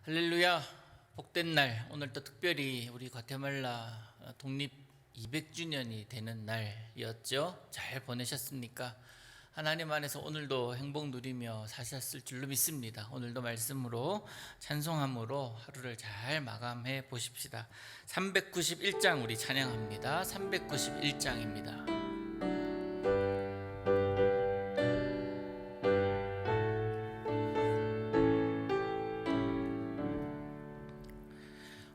할렐루야. 복된 날, 오늘 또 특별히 우리 과테말라 독립 200주년이 되는 날이었죠. 잘 보내셨습니까? 하나님 안에서 오늘도 행복 누리며 사셨을 줄로 믿습니다. 오늘도 말씀으로 찬송함으로 하루를 잘 마감해 보십시다. 391장 우리 찬양합니다. 391장입니다.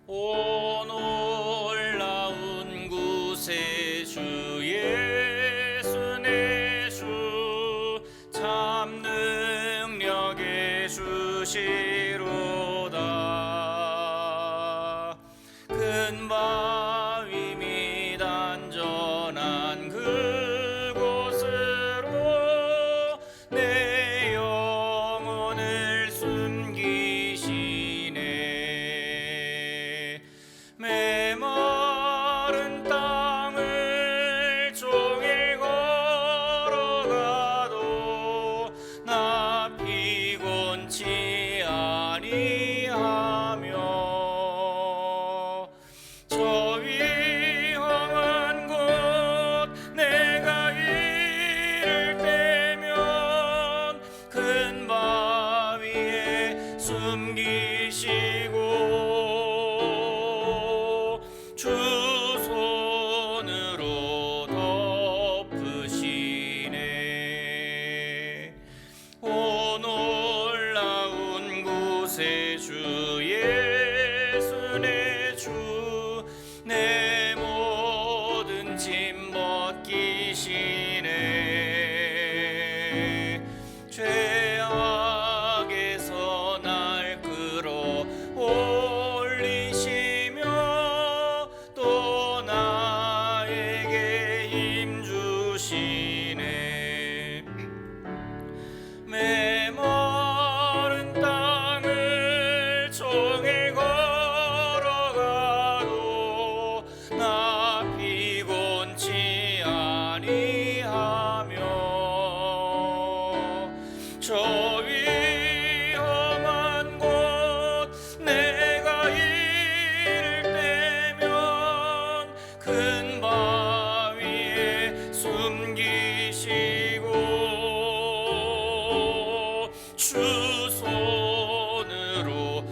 오 놀라운 구세주 예수 내 주 참 능력의 주시로다. 큰 바위 및 안전한 그곳으로 내 영혼을 숨기시네. 메마른 땅을 종일 걸어가도 나 피곤치 아니하며 저 위험한 곳 내가 이를 때면 큰 바위에 숨기시고 주 손으로 덮으시네. 오 놀라운 구세주 예수 내 주 내 모든 짐 벗기시네. 죄악에서 날 끌어올리시며 또 나에게 힘 주시네. 메마른 땅을 종일 걸어가도 나 피곤치 아니하며 저 위험한 곳 내가 이를 때면 큰 바위에 숨기시고 주 손으로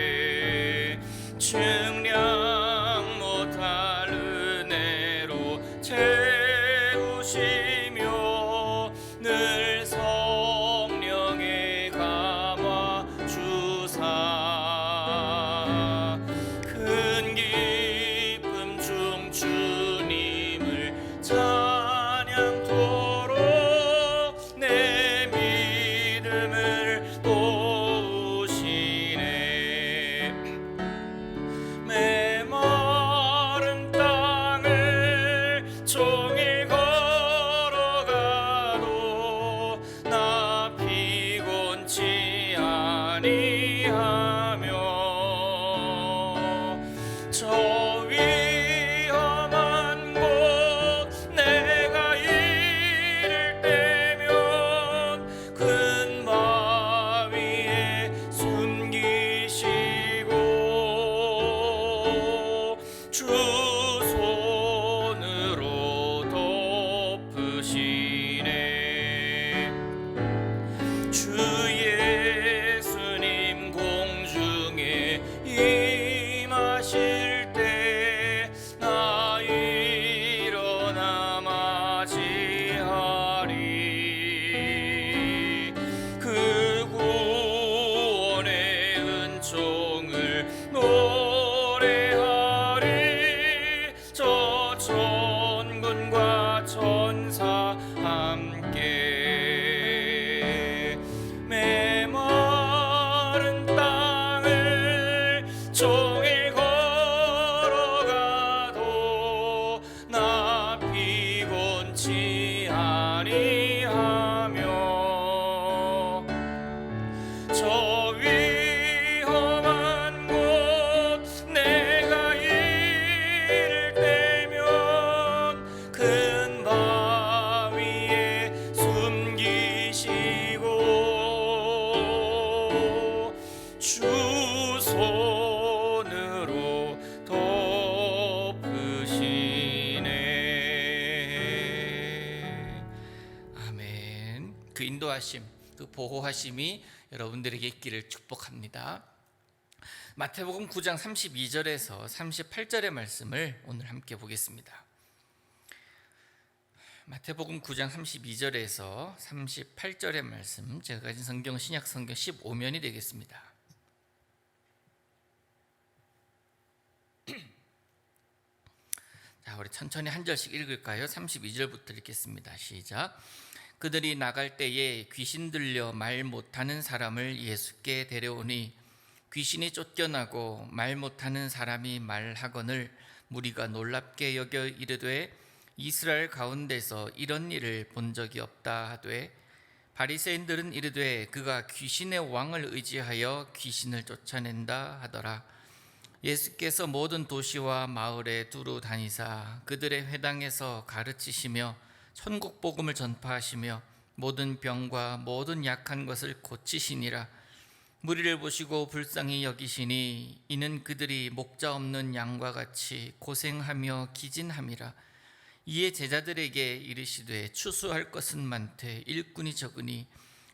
덮으시네. 측량 못할 은혜로 채우시며 늘 성령에 감화 주사 큰 기쁨 중 주님을 찬양토록 내 믿음을 도우시네. 메마른 땅을 종일 걸어가도 나 피곤치 아니하며 저 위험한 곳 내가 이를 때면 큰 바위에 숨기시고 주 손으로 덮으시네. 주 예수님 공중에 임하실 때 나 일어나 맞이하리. 그 구원의 은총을 노래하리. 저 천군과 천사 함께 메마른 땅을 종일 걸어가도 나 피곤치 아니하며 저 위험한 곳 내가 이를 때면 큰 바위에 숨기시고 인도하심, 그 보호하심이 여러분들에게 있기를 축복합니다. 마태복음 9장 32절에서 38절의 말씀을 오늘 함께 보겠습니다. 마태복음 9장 32절에서 38절의 말씀, 제가 가진 성경 신약 성경 15면이 되겠습니다. 자, 우리 천천히 한 절씩 읽을까요? 32절부터 읽겠습니다. 시작. 그들이 나갈 때에 귀신 들려 말 못하는 사람을 예수께 데려오니 귀신이 쫓겨나고 말 못하는 사람이 말하거늘 무리가 놀랍게 여겨 이르되 이스라엘 가운데서 이런 일을 본 적이 없다 하되 바리새인들은 이르되 그가 귀신의 왕을 의지하여 귀신을 쫓아낸다 하더라. 예수께서 모든 도시와 마을에 두루 다니사 그들의 회당에서 가르치시며 천국 복음을 전파하시며 모든 병과 모든 약한 것을 고치시니라. 무리를 보시고 불쌍히 여기시니 이는 그들이 목자 없는 양과 같이 고생하며 기진함이라. 이에 제자들에게 이르시되 추수할 것은 많되 일꾼이 적으니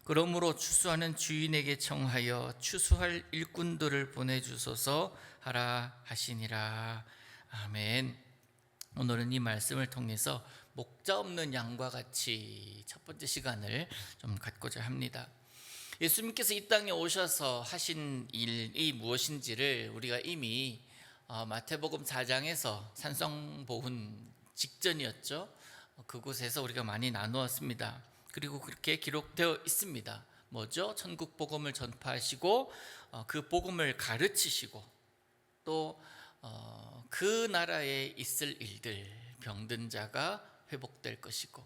그러므로 추수하는 주인에게 청하여 추수할 일꾼들을 보내주소서 하라 하시니라. 아멘. 오늘은 이 말씀을 통해서 목자 없는 양과 같이 첫 번째 시간을 좀 갖고자 합니다. 예수님께서 이 땅에 오셔서 하신 일이 무엇인지를 우리가 이미 마태복음 4장에서 산성보훈 직전이었죠. 그곳에서 우리가 많이 나누었습니다. 그리고 그렇게 기록되어 있습니다. 뭐죠? 천국 복음을 전파하시고 그 복음을 가르치시고 또 그 나라에 있을 일들, 병든 자가 회복될 것이고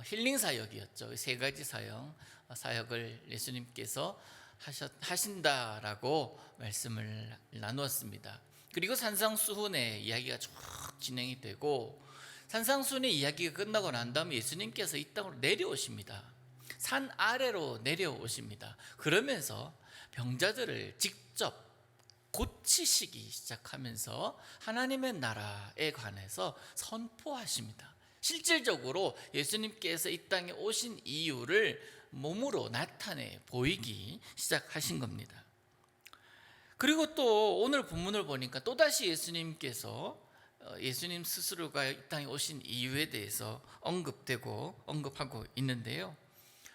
힐링 사역이었죠. 세 가지 사역을 예수님께서 하신다라고 말씀을 나누었습니다. 그리고 산상수훈의 이야기가 쭉 진행이 되고 산상수훈의 이야기가 끝나고 난 다음에 예수님께서 이 땅으로 내려오십니다. 산 아래로 내려오십니다. 그러면서 병자들을 직접 고치시기 시작하면서 하나님의 나라에 관해서 선포하십니다. 실질적으로 예수님께서 이 땅에 오신 이유를 몸으로 나타내 보이기 시작하신 겁니다. 그리고 또 오늘 본문을 보니까 또다시 예수님께서 예수님 스스로가 이 땅에 오신 이유에 대해서 언급하고 있는데요.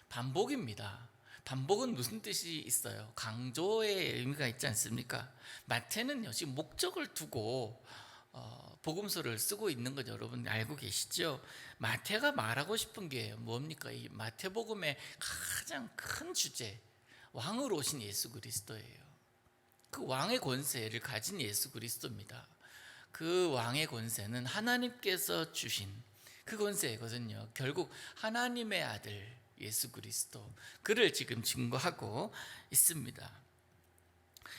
반복입니다. 반복은 무슨 뜻이 있어요? 강조의 의미가 있지 않습니까? 마태는요, 지금 목적을 두고 복음서를 쓰고 있는 거 여러분 알고 계시죠? 마태가 말하고 싶은 게 뭡니까? 이 마태복음의 가장 큰 주제, 왕으로 오신 예수 그리스도예요. 그 왕의 권세를 가진 예수 그리스도입니다. 그 왕의 권세는 하나님께서 주신 그 권세거든요. 결국 하나님의 아들 예수 그리스도, 그를 지금 증거하고 있습니다.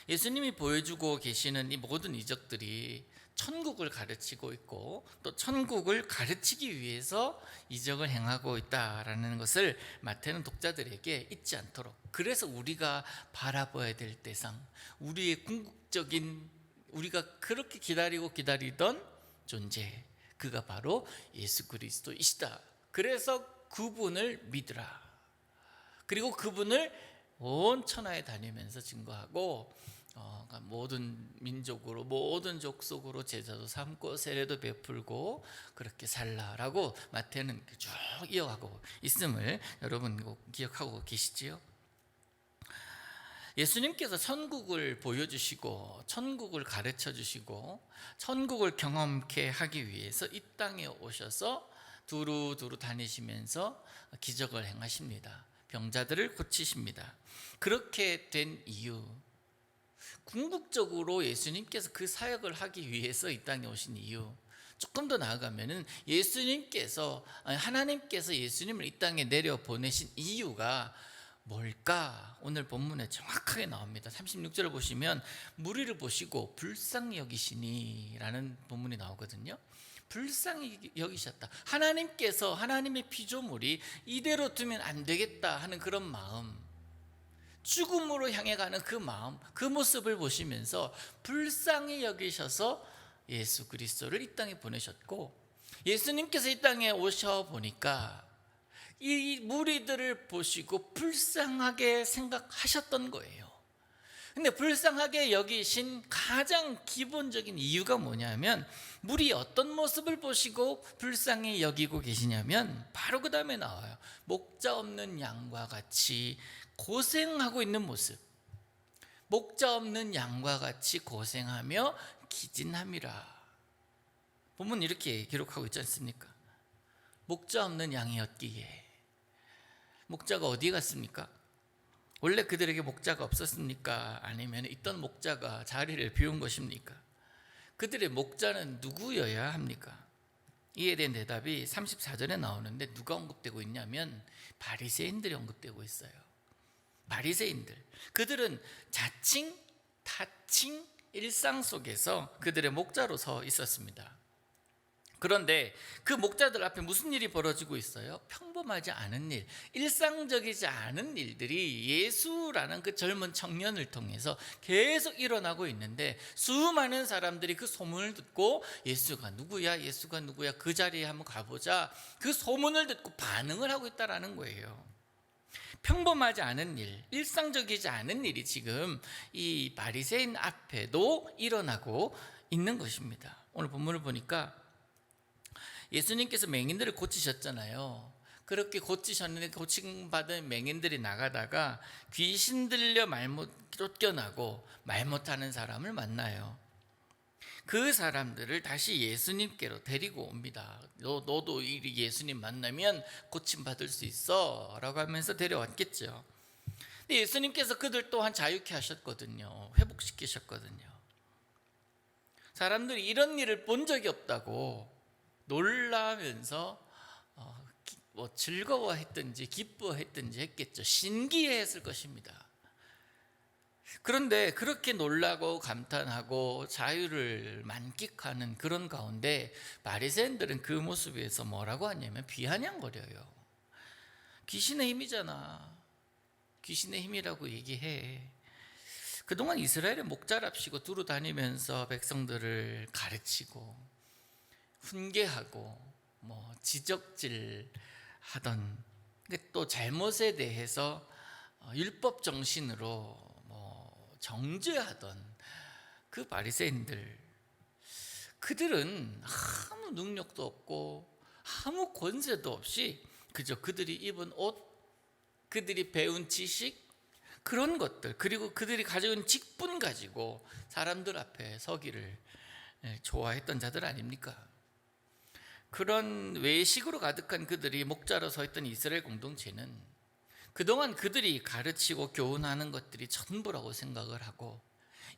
예수님이 보여주고 계시는 이 모든 이적들이 천국을 가르치고 있고 또 천국을 가르치기 위해서 이적을 행하고 있다라는 것을 마태는 독자들에게 잊지 않도록, 그래서 우리가 바라봐야 될 대상, 우리의 궁극적인, 우리가 그렇게 기다리던 존재, 그가 바로 예수 그리스도이시다. 그래서 그분을 믿으라. 그리고 그분을 온 천하에 다니면서 증거하고 모든 민족으로 모든 족속으로 제자도 삼고 세례도 베풀고 그렇게 살라라고 마태는 쭉 이어가고 있음을 여러분 꼭 기억하고 계시지요? 예수님께서 천국을 보여주시고 천국을 가르쳐주시고 천국을 경험케 하기 위해서 이 땅에 오셔서 두루두루 다니시면서 기적을 행하십니다. 병자들을 고치십니다. 그렇게 된 이유, 궁극적으로 예수님께서 그 사역을 하기 위해서 이 땅에 오신 이유, 조금 더 나아가면은 하나님께서 예수님을 이 땅에 내려 보내신 이유가 뭘까? 오늘 본문에 정확하게 나옵니다. 36절을 보시면 무리를 보시고 불쌍히 여기시니 라는 본문이 나오거든요. 불쌍히 여기셨다. 하나님께서 하나님의 피조물이 이대로 두면 안 되겠다 하는 그런 마음, 죽음으로 향해 가는 그 마음, 그 모습을 보시면서 불쌍히 여기셔서 예수 그리스도를 이 땅에 보내셨고, 예수님께서 이 땅에 오셔 보니까 이 무리들을 보시고 불쌍하게 생각하셨던 거예요. 근데 불쌍하게 여기신 가장 기본적인 이유가 뭐냐면, 무리 어떤 모습을 보시고 불쌍히 여기고 계시냐면 바로 그 다음에 나와요. 목자 없는 양과 같이 고생하고 있는 모습. 목자 없는 양과 같이 고생하며 기진함이라. 본문 이렇게 기록하고 있지 않습니까? 목자 없는 양이었기에. 목자가 어디 갔습니까? 원래 그들에게 목자가 없었습니까? 아니면 있던 목자가 자리를 비운 것입니까? 그들의 목자는 누구여야 합니까? 이에 대한 대답이 34절에 나오는데, 누가 언급되고 있냐면 바리새인들이 언급되고 있어요. 바리새인들. 그들은 자칭, 타칭, 일상 속에서 그들의 목자로 서 있었습니다. 그런데 그 목자들 앞에 무슨 일이 벌어지고 있어요? 평범하지 않은 일, 일상적이지 않은 일들이 예수라는 그 젊은 청년을 통해서 계속 일어나고 있는데, 수많은 사람들이 그 소문을 듣고 예수가 누구야? 예수가 누구야? 그 자리에 한번 가보자. 그 소문을 듣고 반응을 하고 있다는 거예요. 평범하지 않은 일, 일상적이지 않은 일이 지금 이 바리새인 앞에도 일어나고 있는 것입니다. 오늘 본문을 보니까 예수님께서 맹인들을 고치셨잖아요. 그렇게 고치셨는데 고침받은 맹인들이 나가다가 귀신 들려 쫓겨나고 말 못하는 사람을 만나요. 그 사람들을 다시 예수님께로 데리고 옵니다. 너도 이 예수님 만나면 고침받을 수 있어 라고 하면서 데려왔겠죠. 근데 예수님께서 그들 또한 자유케 하셨거든요. 회복시키셨거든요. 사람들이 이런 일을 본 적이 없다고 놀라면서 즐거워했든지 기뻐했든지 했겠죠. 신기해했을 것입니다. 그런데 그렇게 놀라고 감탄하고 자유를 만끽하는 그런 가운데 바리새인들은 그 모습에서 뭐라고 하냐면 비아냥거려요. 귀신의 힘이잖아. 귀신의 힘이라고 얘기해. 그동안 이스라엘의 목자랍시고 두루 다니면서 백성들을 가르치고 훈계하고 지적질하던, 또 잘못에 대해서 율법 정신으로 정죄하던 그 바리새인들, 그들은 아무 능력도 없고 아무 권세도 없이 그저 그들이 입은 옷, 그들이 배운 지식, 그런 것들, 그리고 그들이 가져온 직분 가지고 사람들 앞에 서기를 좋아했던 자들 아닙니까? 그런 외식으로 가득한 그들이 목자로 서 있던 이스라엘 공동체는 그동안 그들이 가르치고 교훈하는 것들이 전부라고 생각을 하고,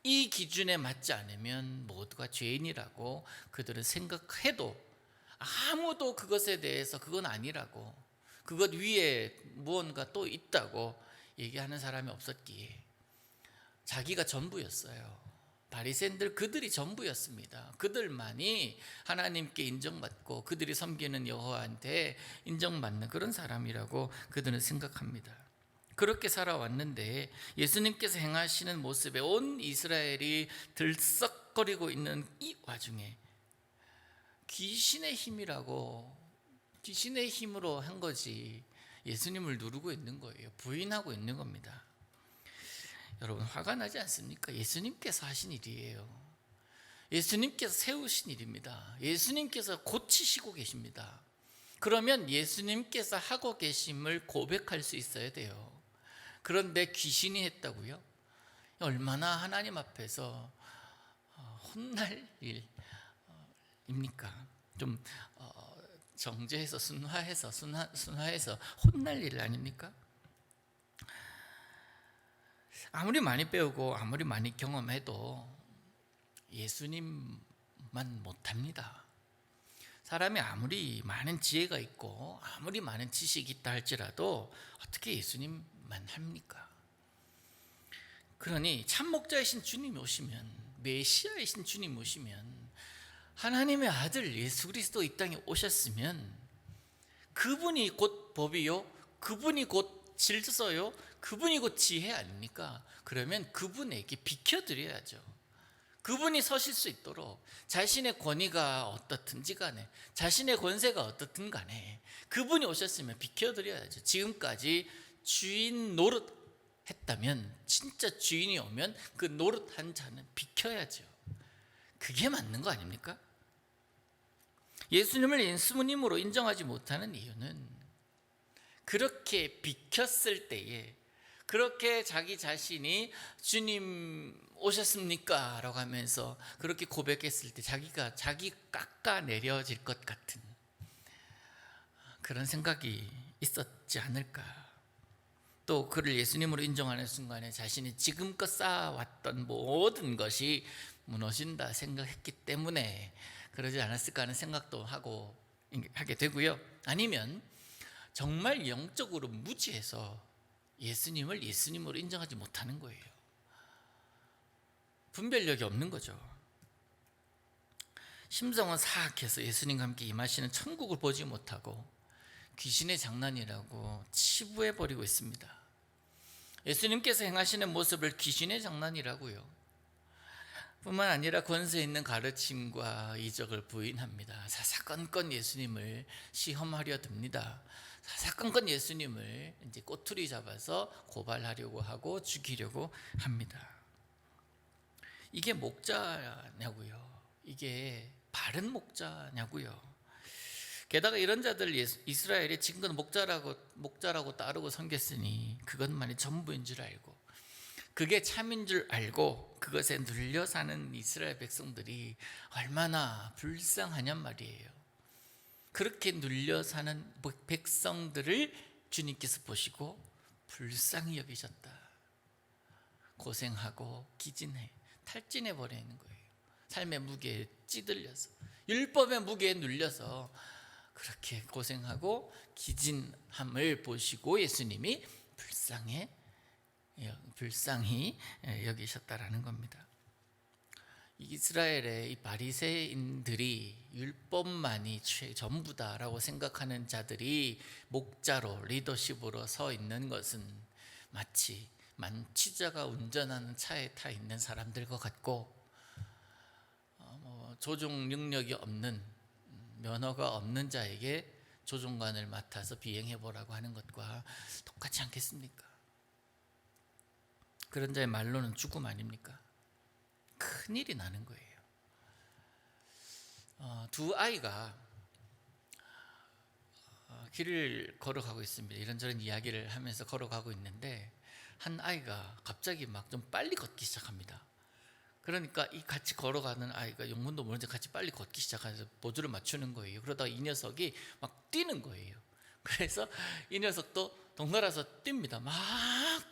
이 기준에 맞지 않으면 모두가 죄인이라고 그들은 생각해도 아무도 그것에 대해서 그건 아니라고, 그것 위에 무언가 또 있다고 얘기하는 사람이 없었기에 자기가 전부였어요. 바리새인들, 그들이 전부였습니다. 그들만이 하나님께 인정받고 그들이 섬기는 여호와한테 인정받는 그런 사람이라고 그들은 생각합니다. 그렇게 살아왔는데 예수님께서 행하시는 모습에 온 이스라엘이 들썩거리고 있는 이 와중에 귀신의 힘이라고, 귀신의 힘으로 한 거지 예수님을 누르고 있는 거예요. 부인하고 있는 겁니다. 여러분, 화가 나지 않습니까? 예수님께서 하신 일이에요. 예수님께서 세우신 일입니다. 예수님께서 고치시고 계십니다. 그러면 예수님께서 하고 계심을 고백할 수 있어야 돼요. 그런데 귀신이 했다고요? 얼마나 하나님 앞에서 혼날 일입니까? 좀 정죄해서 순화해서 혼날 일 아닙니까? 아무리 많이 배우고 아무리 많이 경험해도 예수님만 못합니다. 사람이 아무리 많은 지혜가 있고 아무리 많은 지식이 있다 할지라도 어떻게 예수님만 합니까? 그러니 참 목자이신 주님이 오시면, 메시아이신 주님이 오시면, 하나님의 아들 예수 그리스도 이 땅에 오셨으면 그분이 곧 법이요, 그분이 곧 질서요, 그분이 곧 지혜 아닙니까? 그러면 그분에게 비켜드려야죠. 그분이 서실 수 있도록 자신의 권위가 어떻든지 간에 자신의 권세가 어떻든 간에 그분이 오셨으면 비켜드려야죠. 지금까지 주인 노릇 했다면 진짜 주인이 오면 그 노릇한 자는 비켜야죠. 그게 맞는 거 아닙니까? 예수님을 예수님으로 인정하지 못하는 이유는 그렇게 비켰을 때에 그렇게 자기 자신이 주님 오셨습니까? 라고 하면서 그렇게 고백했을 때 자기 깎아내려질 것 같은 그런 생각이 있었지 않을까. 또 그를 예수님으로 인정하는 순간에 자신이 지금껏 쌓아왔던 모든 것이 무너진다 생각했기 때문에 그러지 않았을까 하는 생각도 하게 되고요. 아니면 정말 영적으로 무지해서 예수님을 예수님으로 인정하지 못하는 거예요. 분별력이 없는 거죠. 심성은 사악해서 예수님과 함께 임하시는 천국을 보지 못하고 귀신의 장난이라고 치부해버리고 있습니다. 예수님께서 행하시는 모습을 귀신의 장난이라고요. 뿐만 아니라 권세 있는 가르침과 이적을 부인합니다. 사사건건 예수님을 시험하려 듭니다. 사사건건 예수님을 이제 꼬투리 잡아서 고발하려고 하고 죽이려고 합니다. 이게 목자냐고요? 이게 바른 목자냐고요? 게다가 이런 자들 이스라엘이 지금껏 목자라고 따르고 섬겼으니 그것만이 전부인 줄 알고 그게 참인 줄 알고 그것에 눌려 사는 이스라엘 백성들이 얼마나 불쌍하냔 말이에요. 그렇게 눌려 사는 백성들을 주님께서 보시고 불쌍히 여기셨다. 고생하고 탈진해 버리는 거예요. 삶의 무게에 찌들려서 율법의 무게에 눌려서 그렇게 고생하고 기진함을 보시고 예수님이 불쌍히 여기셨다라는 겁니다. 이스라엘의 이 바리새인들이 율법만이 전부다라고 생각하는 자들이 목자로 리더십으로 서 있는 것은 마치 만취자가 운전하는 차에 타 있는 사람들과 같고 조종 능력이 없는 면허가 없는 자에게 조종관을 맡아서 비행해 보라고 하는 것과 똑같지 않겠습니까? 그런 자의 말로는 죽음 아닙니까? 큰일이 나는 거예요. 두 아이가 길을 걸어가고 있습니다. 이런저런 이야기를 하면서 걸어가고 있는데 한 아이가 갑자기 막 좀 빨리 걷기 시작합니다. 그러니까 이 같이 걸어가는 아이가 영문도 모르는데 같이 빨리 걷기 시작해서 보조를 맞추는 거예요. 그러다가 이 녀석이 막 뛰는 거예요. 그래서 이 녀석도 동날아서 뜁니다. 막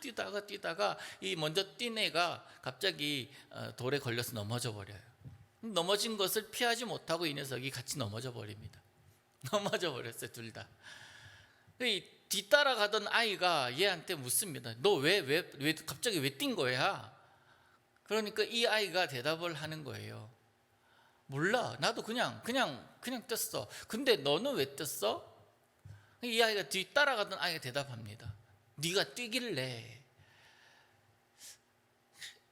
뛰다가 이 먼저 뛴 애가 갑자기 돌에 걸려서 넘어져 버려요. 넘어진 것을 피하지 못하고 이 녀석이 같이 넘어져 버립니다. 넘어져 버렸어요, 둘 다. 뒤따라가던 아이가 얘한테 mus습니다. 너 왜 갑자기 왜 뛴 거야? 그러니까 이 아이가 대답을 하는 거예요. 몰라. 나도 그냥 뛰었어. 근데 너는 왜 뛰었어? 이 아이가 뒤따라가던 아이가 대답합니다. 네가 뛰길래.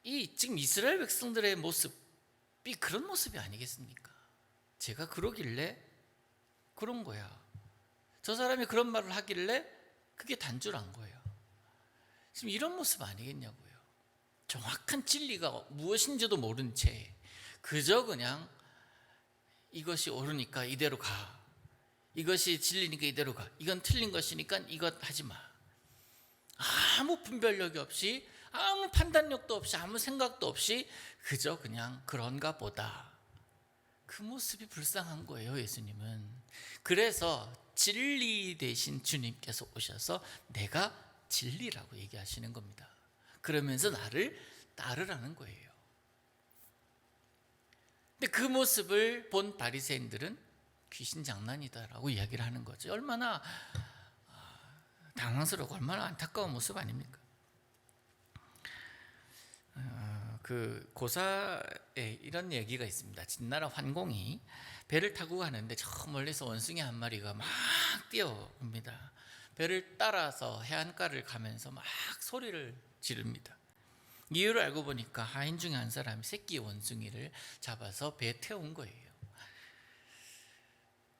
이 지금 이스라엘 백성들의 모습이 그런 모습이 아니겠습니까? 제가 그러길래 그런 거야. 저 사람이 그런 말을 하길래 그게 단절한 거예요. 지금 이런 모습 아니겠냐고요. 정확한 진리가 무엇인지도 모른 채 그저 그냥 이것이 옳으니까 이대로 가. 이것이 진리니까 이대로 가. 이건 틀린 것이니까 이것 하지 마. 아무 분별력이 없이 아무 판단력도 없이 아무 생각도 없이 그저 그냥 그런가 보다. 그 모습이 불쌍한 거예요, 예수님은. 그래서 진리 대신 주님께서 오셔서 내가 진리라고 얘기하시는 겁니다. 그러면서 나를 따르라는 거예요. 근데 그 모습을 본 바리새인들은 귀신 장난이다라고 이야기를 하는 거죠. 얼마나 당황스럽고 얼마나 안타까운 모습 아닙니까? 그 고사에 이런 얘기가 있습니다. 진나라 환공이 배를 타고 가는데 저 멀리서 원숭이 한 마리가 막 뛰어옵니다. 배를 따라서 해안가를 가면서 막 소리를 지릅니다. 이유를 알고 보니까 하인 중에 한 사람이 새끼 원숭이를 잡아서 배에 태운 거예요.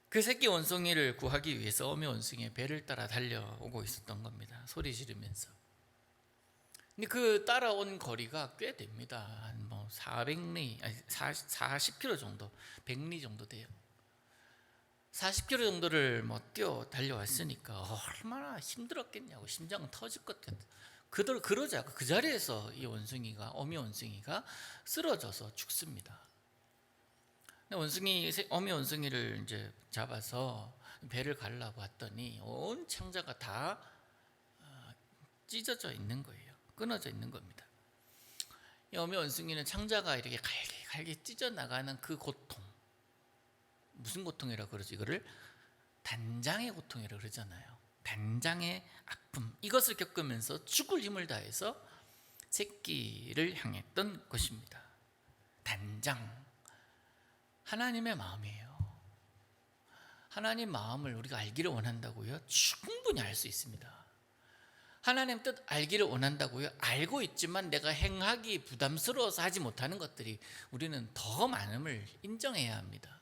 그 새끼 원숭이를 구하기 위해서 어미 원숭이의 배를 따라 달려오고 있었던 겁니다. 소리 지르면서. 근데 그 따라온 거리가 꽤 됩니다. 한 뭐 400리, 아니 40km 정도, 100리 정도 돼요. 40km 정도를 뭐 뛰어 달려왔으니까 얼마나 힘들었겠냐고, 심장은 터질 것 같아. 그러자 그 자리에서 이 원숭이가, 어미 원숭이가 쓰러져서 죽습니다. 어미 원숭이를 이제 잡아서 배를 가려고 했더니 온 창자가 다 찢어져 있는 거예요. 끊어져 있는 겁니다. 이 어미 원숭이는 창자가 이렇게 갈게 찢어 나가는 그 고통, 무슨 고통이라고 그러지? 이거를 단장의 고통이라고 그러잖아요. 단장의 아픔, 이것을 겪으면서 죽을 힘을 다해서 새끼를 향했던 것입니다. 단장, 하나님의 마음이에요. 하나님 마음을 우리가 알기를 원한다고요? 충분히 알 수 있습니다. 하나님 뜻 알기를 원한다고요? 알고 있지만 내가 행하기 부담스러워서 하지 못하는 것들이 우리는 더 많음을 인정해야 합니다.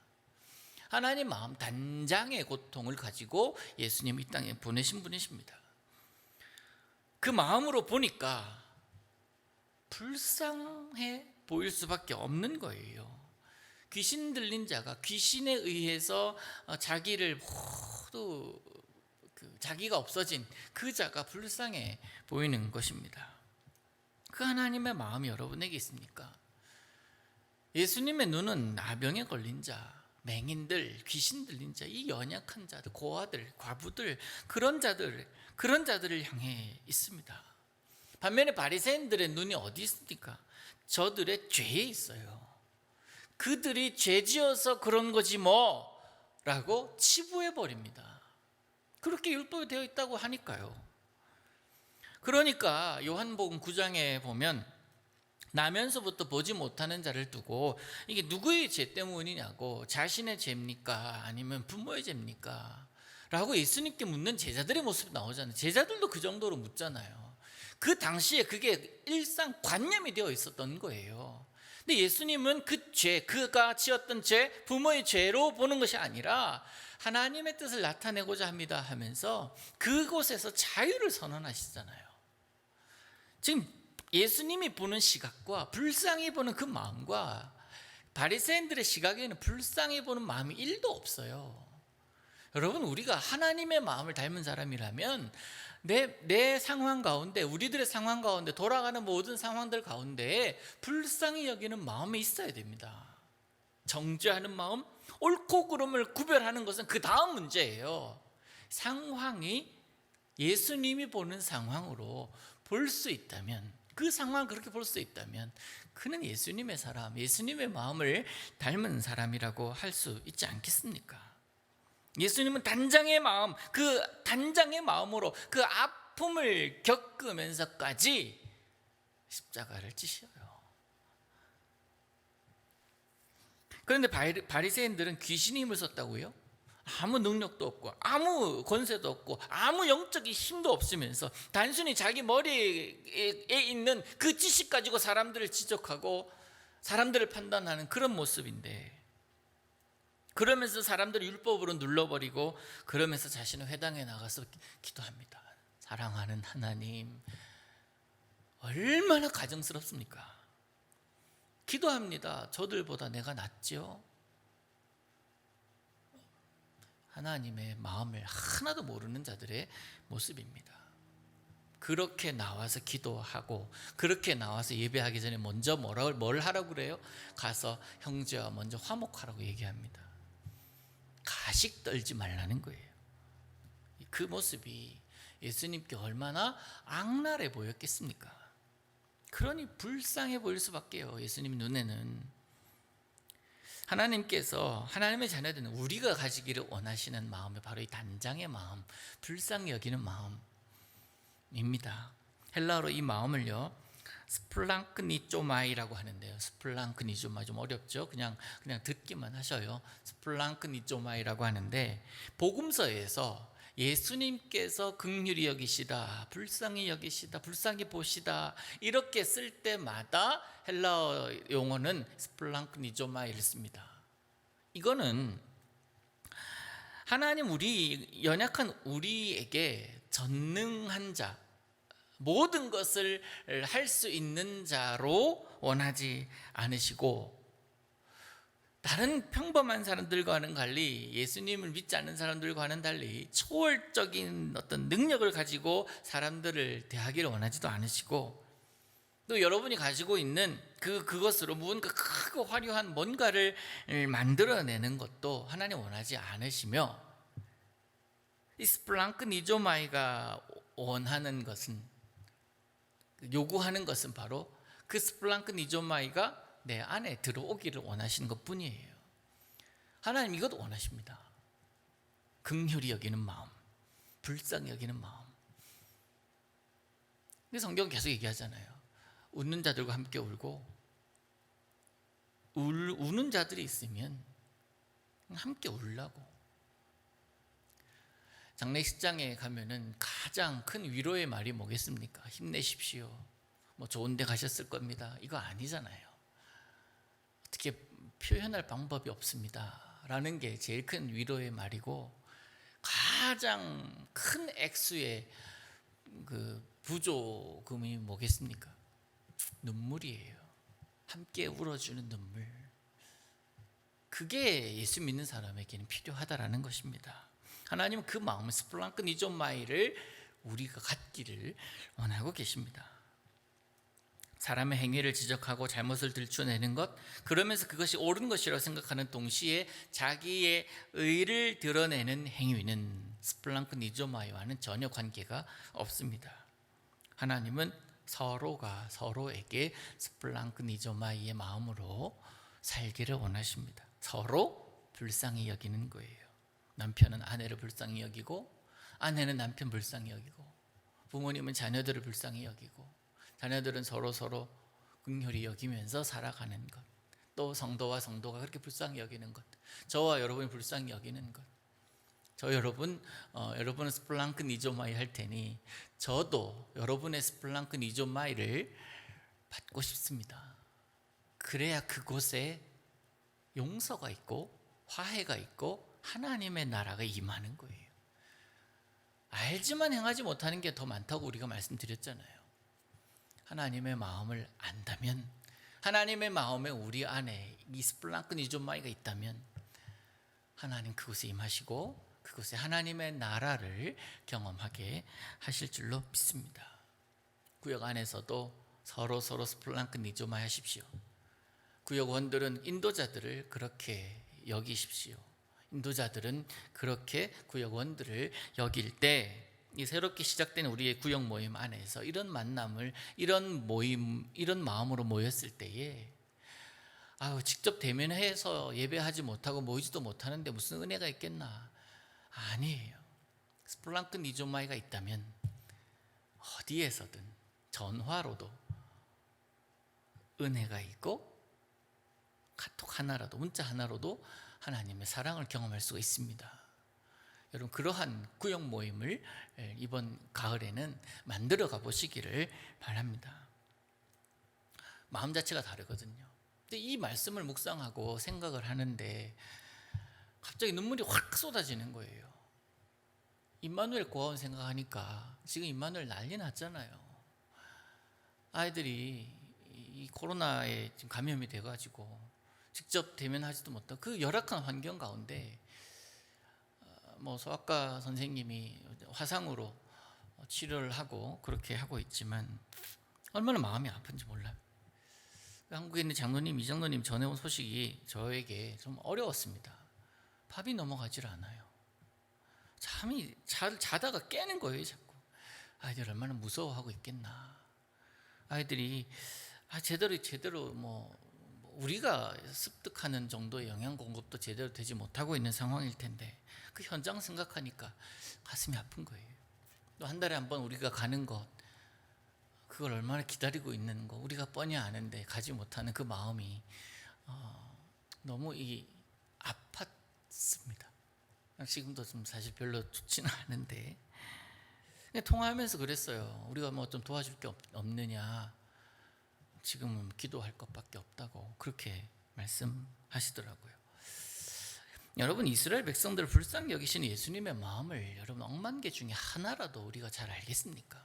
하나님 마음, 단장의 고통을 가지고 예수님 이 땅에 보내신 분이십니다. 그 마음으로 보니까 불쌍해 보일 수밖에 없는 거예요. 귀신 들린 자가, 귀신에 의해서 자기를 모두 자기가 없어진 그 자가 불쌍해 보이는 것입니다. 그 하나님의 마음이 여러분에게 있습니까? 예수님의 눈은 나병에 걸린 자, 맹인들, 귀신 들린 자, 이 연약한 자들, 고아들, 과부들, 그런 자들을 향해 있습니다. 반면에 바리새인들의 눈이 어디 있습니까? 저들의 죄에 있어요. 그들이 죄지어서 그런 거지 뭐 라고 치부해 버립니다. 그렇게 율법에 되어 있다고 하니까요. 그러니까 요한복음 9장에 보면 나면서부터 보지 못하는 자를 두고 이게 누구의 죄 때문이냐고, 자신의 죄입니까? 아니면 부모의 죄입니까? 라고 예수님께 묻는 제자들의 모습이 나오잖아요. 제자들도 그 정도로 묻잖아요. 그 당시에 그게 일상 관념이 되어 있었던 거예요. 근데 예수님은 그 죄, 그가 지었던 죄, 부모의 죄로 보는 것이 아니라 하나님의 뜻을 나타내고자 합니다 하면서 그곳에서 자유를 선언하시잖아요. 지금 예수님이 보는 시각과 불쌍히 보는 그 마음과 바리새인들의 시각에는 불쌍히 보는 마음이 1도 없어요. 여러분, 우리가 하나님의 마음을 닮은 사람이라면 내 상황 가운데, 우리들의 상황 가운데, 돌아가는 모든 상황들 가운데 불쌍히 여기는 마음이 있어야 됩니다. 정죄하는 마음, 옳고 그름을 구별하는 것은 그 다음 문제예요. 상황이 예수님이 보는 상황으로 볼 수 있다면, 그 상황을 그렇게 볼 수 있다면 그는 예수님의 사람, 예수님의 마음을 닮은 사람이라고 할 수 있지 않겠습니까? 예수님은 단장의 마음, 그 단장의 마음으로 그 아픔을 겪으면서까지 십자가를 지셔요. 그런데 바리새인들은 귀신이 힘을 썼다고요? 아무 능력도 없고 아무 권세도 없고 아무 영적인 힘도 없으면서 단순히 자기 머리에 있는 그 지식 가지고 사람들을 지적하고 사람들을 판단하는 그런 모습인데, 그러면서 사람들을 율법으로 눌러버리고 그러면서 자신은 회당에 나가서 기도합니다. 사랑하는 하나님, 얼마나 가정스럽습니까? 기도합니다. 저들보다 내가 낫지요? 하나님의 마음을 하나도 모르는 자들의 모습입니다. 그렇게 나와서 기도하고 그렇게 나와서 예배하기 전에 먼저 뭘 하라고 그래요? 가서 형제와 먼저 화목하라고 얘기합니다. 가식 떨지 말라는 거예요. 그 모습이 예수님께 얼마나 악랄해 보였겠습니까? 그러니 불쌍해 보일 수밖에요. 예수님 눈에는. 하나님께서, 하나님의 자녀들은 우리가 가지기를 원하시는 마음이 바로 이 단장의 마음, 불쌍히 여기는 마음입니다. 헬라어로 이 마음을요, 스플랑크니조마이라고 하는데요. 스플랑크니조마이 좀 어렵죠? 그냥 듣기만 하셔요. 스플랑크니조마이라고 하는데, 복음서에서 예수님께서 긍휼히 여기시다, 불쌍히 여기시다, 불쌍히 보시다 이렇게 쓸 때마다 헬라어 용어는 스플랑크니조마이를 씁니다. 이거는 하나님 연약한 우리에게 전능한 자, 모든 것을 할 수 있는 자로 원하지 않으시고, 다른 평범한 사람들과는 달리, 예수님을 믿지 않는 사람들과는 달리 초월적인 어떤 능력을 가지고 사람들을 대하기를 원하지도 않으시고, 또 여러분이 가지고 있는 그것으로 무언가 크고 화려한 뭔가를 만들어내는 것도 하나님 원하지 않으시며, 이 스플랑크 니조마이가 원하는 것은, 요구하는 것은 바로 그 스플랑크 니조마이가 내 안에 들어오기를 원하시는 것뿐이에요. 하나님 이것 원하십니다. 긍휼히 여기는 마음, 불쌍히 여기는 마음. 근데 성경은 계속 얘기하잖아요. 웃는 자들과 함께 울고, 우는 자들이 있으면 함께 울라고. 장례식장에 가면은 가장 큰 위로의 말이 뭐겠습니까? 힘내십시오. 뭐 좋은 데 가셨을 겁니다. 이거 아니잖아요. 어떻게 표현할 방법이 없습니다 라는 게 제일 큰 위로의 말이고, 가장 큰 액수의 그 부조금이 뭐겠습니까? 눈물이에요. 함께 울어주는 눈물. 그게 예수 믿는 사람에게는 필요하다라는 것입니다. 하나님은 그 마음, 스플랑크 니조마이를 우리가 갖기를 원하고 계십니다. 사람의 행위를 지적하고 잘못을 들춰내는 것, 그러면서 그것이 옳은 것이라고 생각하는 동시에 자기의 의를 드러내는 행위는 스플랑크 니조마이와는 전혀 관계가 없습니다. 하나님은 서로가 서로에게 스플랑크 니조마이의 마음으로 살기를 원하십니다. 서로 불쌍히 여기는 거예요. 남편은 아내를 불쌍히 여기고, 아내는 남편 불쌍히 여기고, 부모님은 자녀들을 불쌍히 여기고, 자녀들은 서로 긍휼히 여기면서 살아가는 것, 또 성도와 성도가 그렇게 불쌍히 여기는 것, 저와 여러분이 불쌍히 여기는 것. 여러분은 스플랑크 니조마이 할 테니 저도 여러분의 스플랑크 니조마이를 받고 싶습니다. 그래야 그곳에 용서가 있고 화해가 있고 하나님의 나라가 임하는 거예요. 알지만 행하지 못하는 게 더 많다고 우리가 말씀드렸잖아요. 하나님의 마음을 안다면, 하나님의 마음에 우리 안에 이 스플랑크 니조마이가 있다면 하나님 그곳에 임하시고 그곳에 하나님의 나라를 경험하게 하실 줄로 믿습니다. 구역 안에서도 서로 스플랑크 니조마이 하십시오. 구역원들은 인도자들을 그렇게 여기십시오. 인도자들은 그렇게 구역원들을 여길 때, 이 새롭게 시작된 우리의 구역 모임 안에서 이런 만남을, 이런 모임, 이런 마음으로 모였을 때에 직접 대면해서 예배하지 못하고 모이지도 못하는데 무슨 은혜가 있겠나? 아니에요. 스플랑크 니조마이가 있다면 어디에서든 전화로도 은혜가 있고, 카톡 하나라도, 문자 하나로도 하나님의 사랑을 경험할 수가 있습니다. 여러분, 그러한 구역 모임을 이번 가을에는 만들어 가보시기를 바랍니다. 마음 자체가 다르거든요. 근데 이 말씀을 묵상하고 생각을 하는데 갑자기 눈물이 확 쏟아지는 거예요. 임마누엘 고아원 생각하니까 지금 임마누엘 난리 났잖아요. 아이들이 이 코로나에 지금 감염이 돼가지고 직접 대면하지도 못하고 그 열악한 환경 가운데 소아과 선생님이 화상으로 치료를 하고 그렇게 하고 있지만 얼마나 마음이 아픈지 몰라요. 한국에 있는 장로님, 이장로님 전해온 소식이 저에게 좀 어려웠습니다. 밥이 넘어가질 않아요. 잠이 자다가 깨는 거예요, 자꾸. 아이들 얼마나 무서워하고 있겠나. 아이들이 제대로 우리가 습득하는 정도의 영양 공급도 제대로 되지 못하고 있는 상황일 텐데 그 현장 생각하니까 가슴이 아픈 거예요. 또 한 달에 한 번 우리가 가는 것, 그걸 얼마나 기다리고 있는 거 우리가 뻔히 아는데 가지 못하는 그 마음이 너무 아팠습니다. 지금도 좀 사실 별로 좋지는 않은데 통화하면서 그랬어요. 우리가 뭐 좀 도와줄 게 없느냐, 지금은 기도할 것밖에 없다고 그렇게 말씀하시더라고요. 여러분, 이스라엘 백성들을 불쌍히 여기시는 예수님의 마음을 여러분 억만 개 중에 하나라도 우리가 잘 알겠습니까?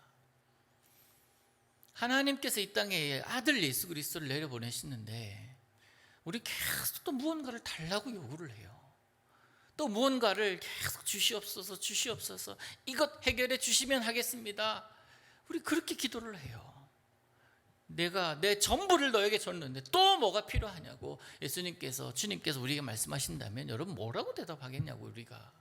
하나님께서 이 땅에 아들 예수 그리스도를 내려보내시는데 우리 계속 또 무언가를 달라고 요구를 해요. 또 무언가를 계속 주시옵소서 이것 해결해 주시면 하겠습니다. 우리 그렇게 기도를 해요. 내가 내 전부를 너에게 줬는데 또 뭐가 필요하냐고 주님께서 우리에게 말씀하신다면 여러분 뭐라고 대답하겠냐고. 우리가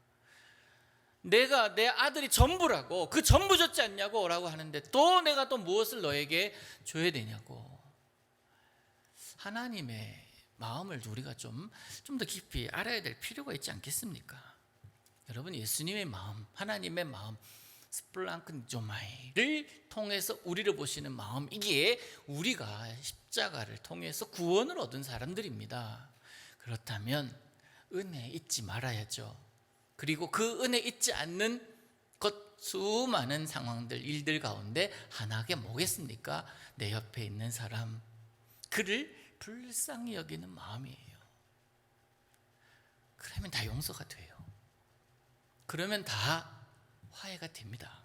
내가 내 아들이 전부라고, 그 전부 줬지 않냐고 라고 하는데 또 내가 또 무엇을 너에게 줘야 되냐고. 하나님의 마음을 우리가 좀 더 깊이 알아야 될 필요가 있지 않겠습니까? 여러분, 예수님의 마음, 하나님의 마음, 스플랑크니조마이를 통해서 우리를 보시는 마음이기에 우리가 십자가를 통해서 구원을 얻은 사람들입니다. 그렇다면 은혜 잊지 말아야죠. 그리고 그 은혜 잊지 않는 것 수많은 상황들, 일들 가운데 하나가 뭐겠습니까? 내 옆에 있는 사람, 그를 불쌍히 여기는 마음이에요. 그러면 다 용서가 돼요. 그러면 다 화해가 됩니다.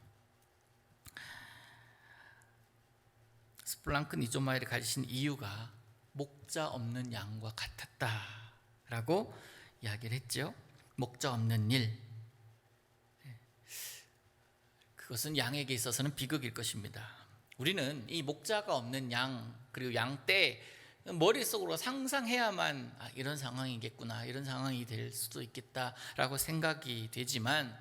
스플랑크 니조마이를 가지신 이유가 목자 없는 양과 같았다라고 이야기를 했죠. 목자 없는 일, 그것은 양에게 있어서는 비극일 것입니다. 우리는 이 목자가 없는 양, 그리고 양떼 머릿속으로 상상해야만 이런 상황이겠구나, 이런 상황이 될 수도 있겠다라고 생각이 되지만,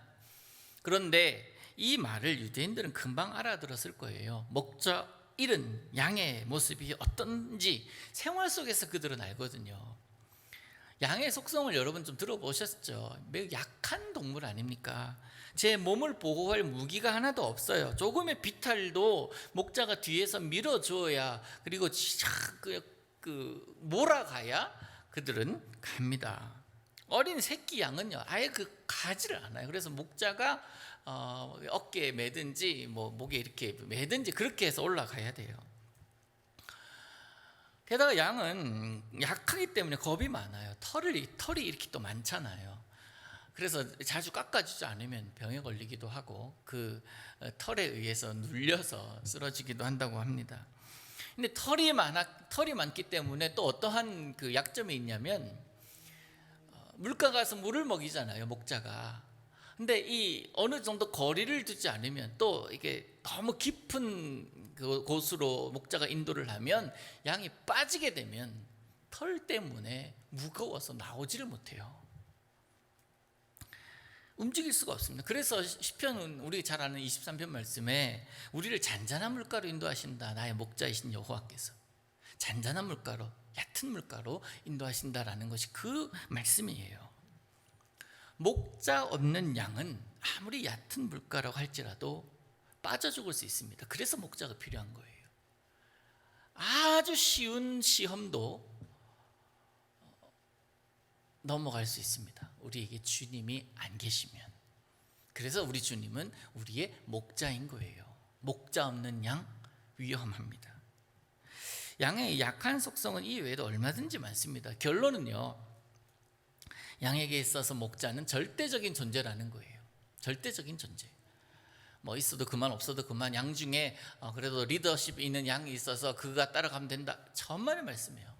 그런데 이 말을 유대인들은 금방 알아들었을 거예요. 목자 잃은 양의 모습이 어떤지 생활 속에서 그들은 알거든요. 양의 속성을 여러분 좀 들어보셨죠? 매우 약한 동물 아닙니까? 제 몸을 보호할 무기가 하나도 없어요. 조금의 비탈도 목자가 뒤에서 밀어줘야, 그리고 몰아가야 그들은 갑니다. 어린 새끼 양은요 아예 가지를 않아요. 그래서 목자가 어깨에 매든지 목에 이렇게 매든지 그렇게 해서 올라가야 돼요. 게다가 양은 약하기 때문에 겁이 많아요. 털이 이렇게 또 많잖아요. 그래서 자주 깎아주지 않으면 병에 걸리기도 하고 그 털에 의해서 눌려서 쓰러지기도 한다고 합니다. 근데 털이 많기 때문에 또 어떠한 그 약점이 있냐면, 물가 가서 물을 먹이잖아요, 목자가. 근데 이 어느 정도 거리를 두지 않으면 또 이게 너무 깊은 곳으로 목자가 인도를 하면 양이 빠지게 되면 털 때문에 무거워서 나오지를 못해요. 움직일 수가 없습니다. 그래서 시편은 우리 잘 아는 23편 말씀에 우리를 잔잔한 물가로 인도하신다, 나의 목자이신 여호와께서. 잔잔한 물가로, 얕은 물가로 인도하신다라는 것이 그 말씀이에요. 목자 없는 양은 아무리 얕은 물가라고 할지라도 빠져 죽을 수 있습니다. 그래서 목자가 필요한 거예요. 아주 쉬운 시험도 넘어갈 수 있습니다. 우리에게 주님이 안 계시면. 그래서 우리 주님은 우리의 목자인 거예요. 목자 없는 양 위험합니다. 양의 약한 속성은 이 외에도 얼마든지 많습니다. 결론은요, 양에게 있어서 목자는 절대적인 존재라는 거예요. 절대적인 존재. 있어도 그만 없어도 그만, 양 중에 그래도 리더십이 있는 양이 있어서 그가 따라가면 된다, 천만의 말씀이에요.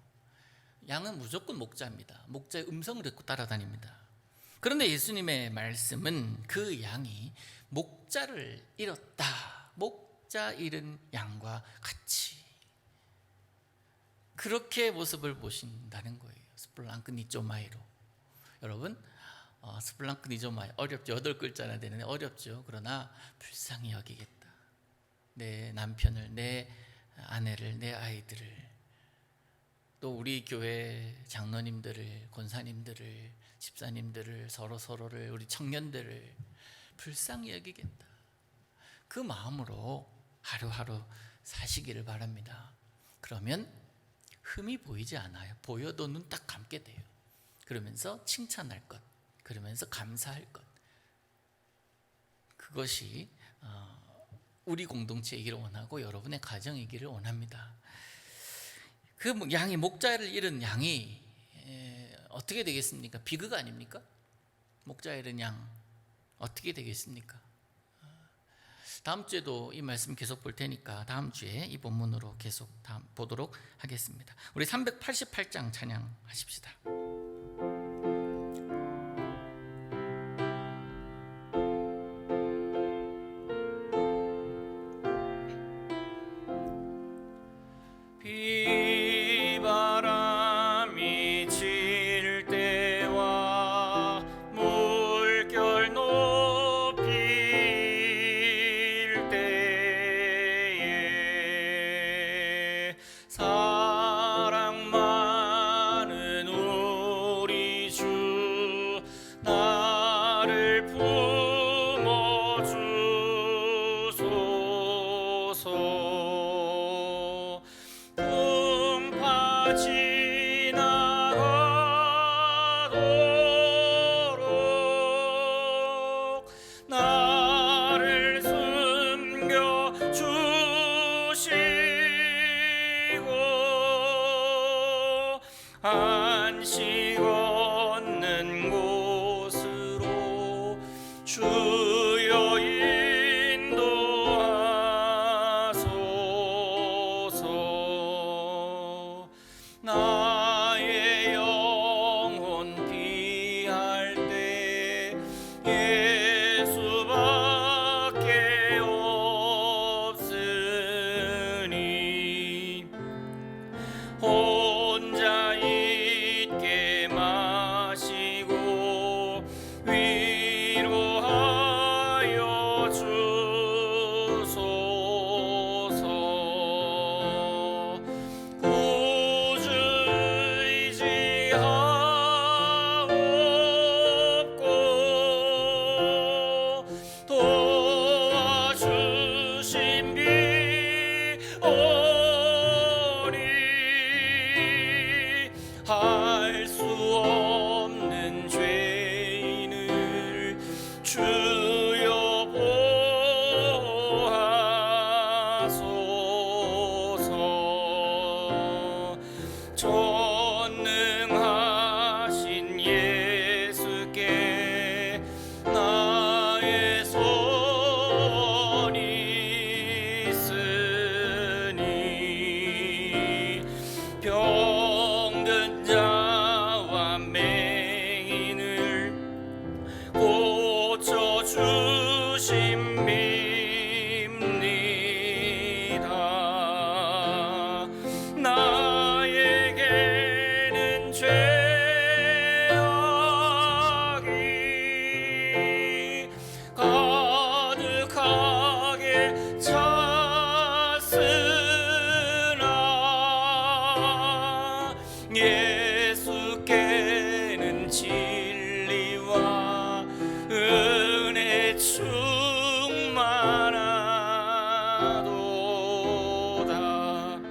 양은 무조건 목자입니다. 목자의 음성을 듣고 따라다닙니다. 그런데 예수님의 말씀은 그 양이 목자를 잃었다, 목자 잃은 양과 같이 그렇게 모습을 보신다는 거예요. 스플랑크니조마이로. 여러분, 스플랑크니조마이 어렵죠. 8글자나 되는데 어렵죠. 그러나 불쌍히 여기겠다. 내 남편을, 내 아내를, 내 아이들을, 또 우리 교회 장로님들을, 권사님들을, 집사님들을, 서로를, 우리 청년들을 불쌍히 여기겠다. 그 마음으로 하루하루 사시기를 바랍니다. 그러면 흠이 보이지 않아요. 보여도 눈 딱 감게 돼요. 그러면서 칭찬할 것, 그러면서 감사할 것, 그것이 우리 공동체이기를 원하고 여러분의 가정이기를 원합니다. 그 양이, 목자를 잃은 양이 어떻게 되겠습니까? 비극 아닙니까? 목자 잃은 양 어떻게 되겠습니까? 다음 주에도 이 말씀 계속 볼 테니까 다음 주에 이 본문으로 계속 보도록 하겠습니다. 우리 388장 찬양하십시다. 비바람이 칠 때와 물결 높일 때에 사랑 많은 우리 주 나를 품어주소서. 풍파 지나가도록 나를 숨겨 주시고 안식 얻는 곳으로 주여 인도하소서. 나의 영혼 피할 때 예수밖에 없으니 혼자 있게 마시고 위로하여 주소서. 구주 의지하옵고 도와주신 비오리. 할 수 없는 죄인을 주여 보하소서. 전능하신 예수께 나의 손이 있으니 병든 자와 맹인을 고쳐주십니다. 나에게는 죄악이 가득하게 찼으나 예수께는 진리와 은혜 충만하도다.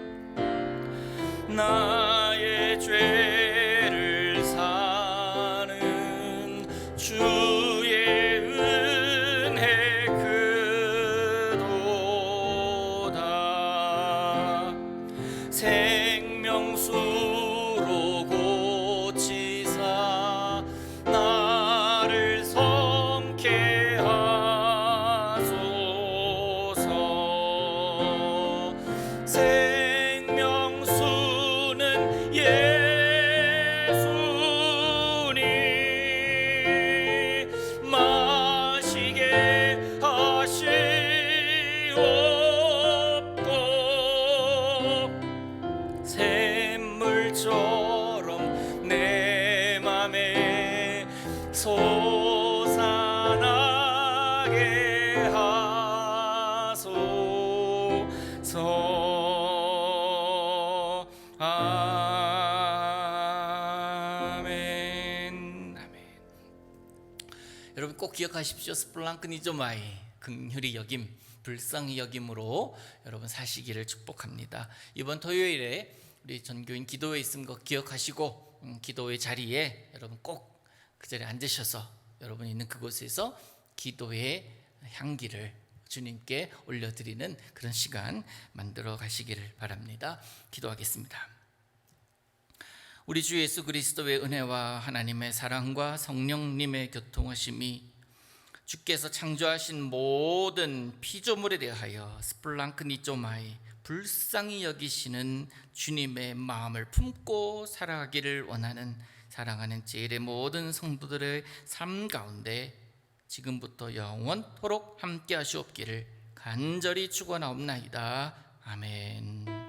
나의 죄를 사는 주의 은혜 크도다. 생명수로 고치사 나를 성케 하소서. 생명수는 예수니 마시게 하시옵고 샘물처럼 내 맘에 솟아나게 하소서. 아멘. 아멘. 여러분 꼭 기억하십시오. 스플랑크니조마이, 긍휼히 여김, 불쌍히 여김으로 여러분 사시기를 축복합니다. 이번 토요일에 우리 전교인 기도회 있은 거 기억하시고 기도회 자리에 여러분 꼭 그 자리에 앉으셔서 여러분이 있는 그곳에서 기도의 향기를 주님께 올려드리는 그런 시간 만들어 가시기를 바랍니다. 기도하겠습니다. 우리 주 예수 그리스도의 은혜와 하나님의 사랑과 성령님의 교통하심이 주께서 창조하신 모든 피조물에 대하여 스플랑크니조마이 불쌍히 여기시는 주님의 마음을 품고 살아가기를 원하는 사랑하는 제일의 모든 성도들의 삶 가운데 지금부터 영원토록 함께 하시옵기를 간절히 축원하옵나이다. 아멘.